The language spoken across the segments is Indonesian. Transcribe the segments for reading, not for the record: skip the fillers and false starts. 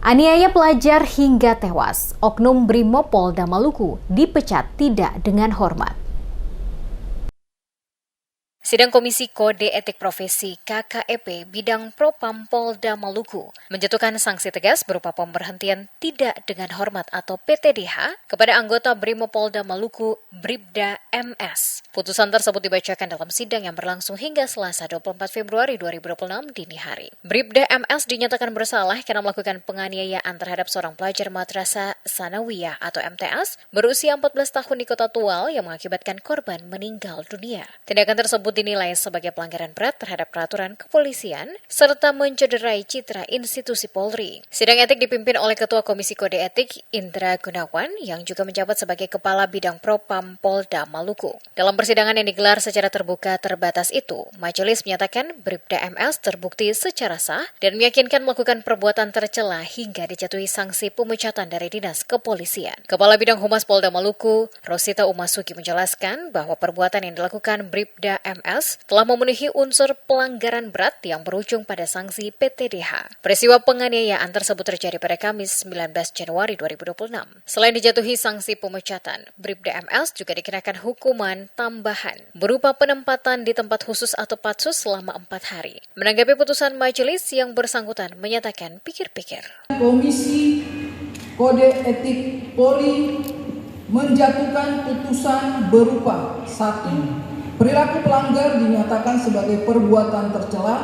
Aniaya pelajar hingga tewas, Oknum Brimopolda Maluku dipecat tidak dengan hormat. Sidang Komisi Kode Etik Profesi KKEP Bidang Propam Polda Maluku menjatuhkan sanksi tegas berupa pemberhentian tidak dengan hormat atau PTDH kepada anggota Brimopolda Maluku Bribda MS. Putusan tersebut dibacakan dalam sidang yang berlangsung hingga Selasa 24 Februari 2026 dini hari. Bribda MS dinyatakan bersalah karena melakukan penganiayaan terhadap seorang pelajar madrasah Sanawiyah atau MTS berusia 14 tahun di Kota Tual yang mengakibatkan korban meninggal dunia. Tindakan tersebut dinilai sebagai pelanggaran berat terhadap peraturan kepolisian serta mencederai citra institusi Polri. Sidang etik dipimpin oleh Ketua Komisi Kode Etik Indra Gunawan yang juga menjabat sebagai Kepala Bidang Propam Polda Maluku. Dalam persidangan yang digelar secara terbuka terbatas itu, majelis menyatakan Bribda MS terbukti secara sah dan meyakinkan melakukan perbuatan tercela hingga dijatuhi sanksi pemecatan dari Dinas Kepolisian. Kepala Bidang Humas Polda Maluku, Rosita Umasuki menjelaskan bahwa perbuatan yang dilakukan Bribda MS telah memenuhi unsur pelanggaran berat yang berujung pada sanksi PTDH. Peristiwa penganiayaan tersebut terjadi pada Kamis 19 Januari 2026. Selain dijatuhi sanksi pemecatan, Bribda MS juga dikenakan hukuman tambahan berupa penempatan di tempat khusus atau patsus selama 4 hari. Menanggapi putusan majelis, yang bersangkutan menyatakan pikir-pikir. Komisi Kode Etik Polri menjatuhkan putusan berupa 1. Perilaku pelanggar dinyatakan sebagai perbuatan tercela.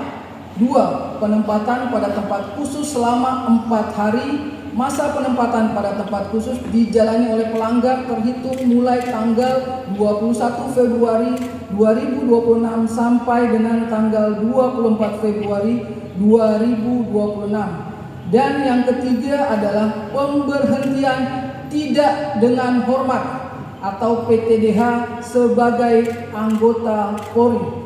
2. Penempatan pada tempat khusus selama 4 hari. Masa penempatan pada tempat khusus dijalani oleh pelanggar terhitung mulai tanggal 21 Februari 2026 sampai dengan tanggal 24 Februari 2026. Dan yang ketiga adalah pemberhentian tidak dengan hormat atau PTDH sebagai anggota Polri.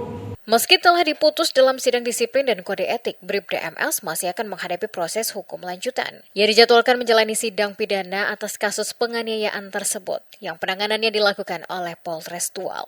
Meski telah diputus dalam sidang disiplin dan kode etik, Bribda MS masih akan menghadapi proses hukum lanjutan. Ia dijadwalkan menjalani sidang pidana atas kasus penganiayaan tersebut yang penanganannya dilakukan oleh Polres Tual.